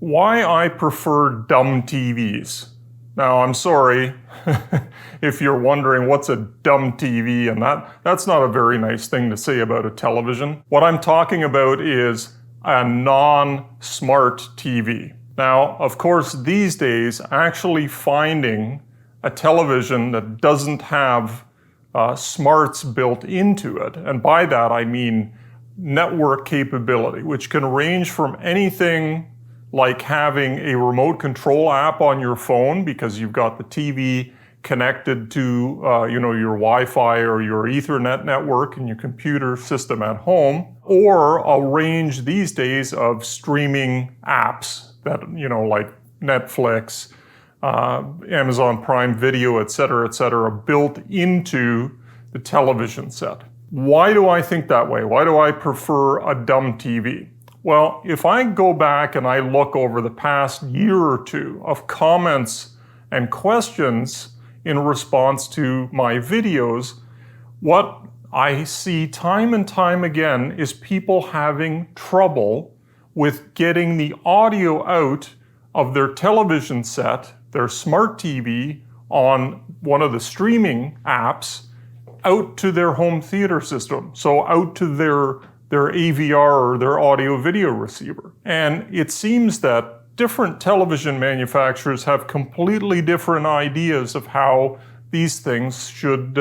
Why I prefer dumb TVs. Now, I'm sorry if you're wondering what's a dumb TV, and that's not a very nice thing to say about a television. What I'm talking about is a non-smart TV. Now, of course, these days, actually finding a television that doesn't have smarts built into it, and by that I mean network capability, which can range from anything like having a remote control app on your phone because you've got the TV connected to your Wi-Fi or your Ethernet network and your computer system at home, or a range these days of streaming apps that, like Netflix, Amazon Prime Video, etc., built into the television set. Why do I think that way? Why do I prefer a dumb TV? Well, if I go back and I look over the past year or two of comments and questions in response to my videos, what I see time and time again is people having trouble with getting the audio out of their television set, their smart TV, on one of the streaming apps, out to their home theater system, so out to their AVR or their audio video receiver. And it seems that different television manufacturers have completely different ideas of how these things should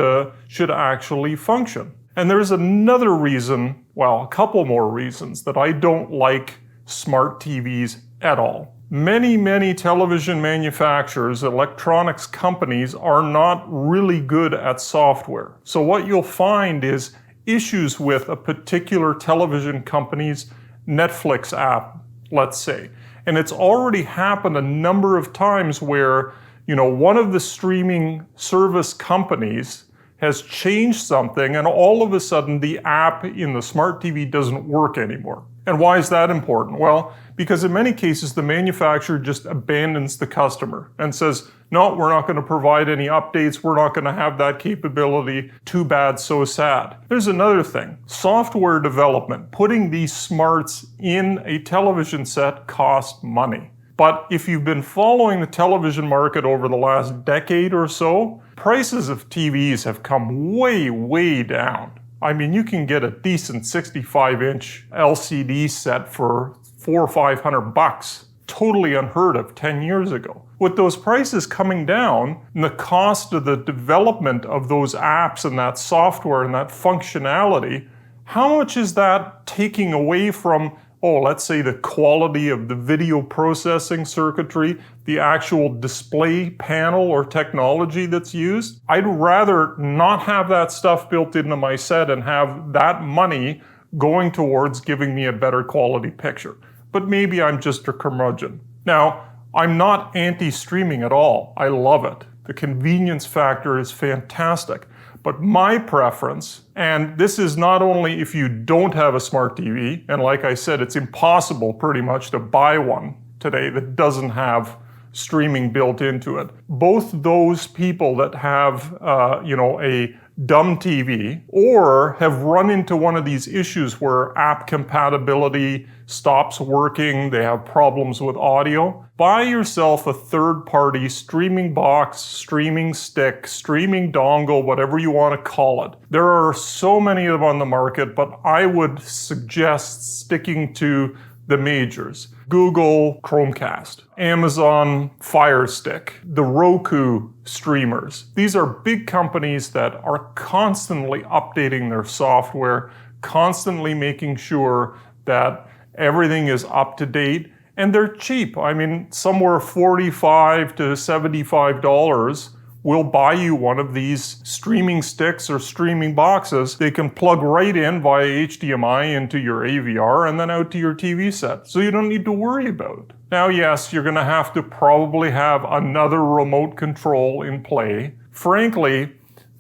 actually function. And there's another reason, well, a couple more reasons, that I don't like smart TVs at all. Many television manufacturers, electronics companies, are not really good at software. So what you'll find is issues with a particular television company's Netflix app, let's say. And it's already happened a number of times where, one of the streaming service companies has changed something and all of a sudden the app in the smart TV doesn't work anymore. And why is that important? Well, because in many cases the manufacturer just abandons the customer and says, no, we're not going to provide any updates, we're not going to have that capability, too bad, so sad. There's another thing. Software development, putting these smarts in a television set costs money. But if you've been following the television market over the last decade or so, prices of TVs have come way down. I mean, you can get a decent 65-inch LCD set for $400 or $500, totally unheard of 10 years ago. With those prices coming down, and the cost of the development of those apps and that software and that functionality, how much is that taking away from, let's say the quality of the video processing circuitry, the actual display panel or technology that's used? I'd rather not have that stuff built into my set and have that money going towards giving me a better quality picture. But maybe I'm just a curmudgeon. Now, I'm not anti-streaming at all. I love it. The convenience factor is fantastic. But my preference, and this is not only if you don't have a smart TV, and like I said, it's impossible pretty much to buy one today that doesn't have streaming built into it. Both those people that have, a dumb TV or have run into one of these issues where app compatibility stops working, they have problems with audio, buy yourself a third-party streaming box, streaming stick, streaming dongle, whatever you want to call it. There are so many of them on the market, but I would suggest sticking to the majors. Google Chromecast, Amazon Fire Stick, the Roku streamers. These are big companies that are constantly updating their software, constantly making sure that everything is up to date, and they're cheap. I mean, somewhere $45 to $75 will buy you one of these streaming sticks or streaming boxes. They can plug right in via HDMI into your AVR and then out to your TV set. So you don't need to worry about it. Now, yes, you're gonna have to probably have another remote control in play. Frankly,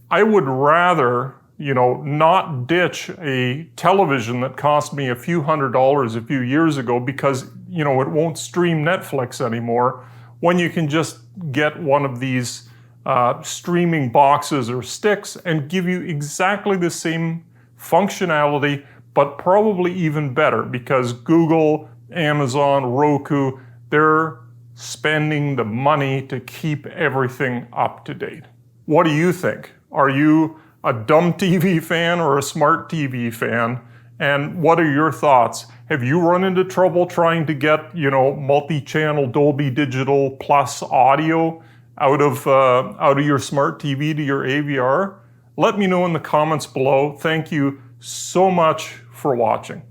I would rather, not ditch a television that cost me a few $100s a few years ago because, it won't stream Netflix anymore, when you can just get one of these streaming boxes or sticks and give you exactly the same functionality, but probably even better because Google, Amazon, Roku, They're spending the money to keep everything up to date. What do you think? Are you a dumb TV fan or a smart TV fan? And what are your thoughts? Have you run into trouble trying to get, multi-channel Dolby Digital Plus audio out of your smart TV to your AVR? Let me know in the comments below. Thank you so much for watching.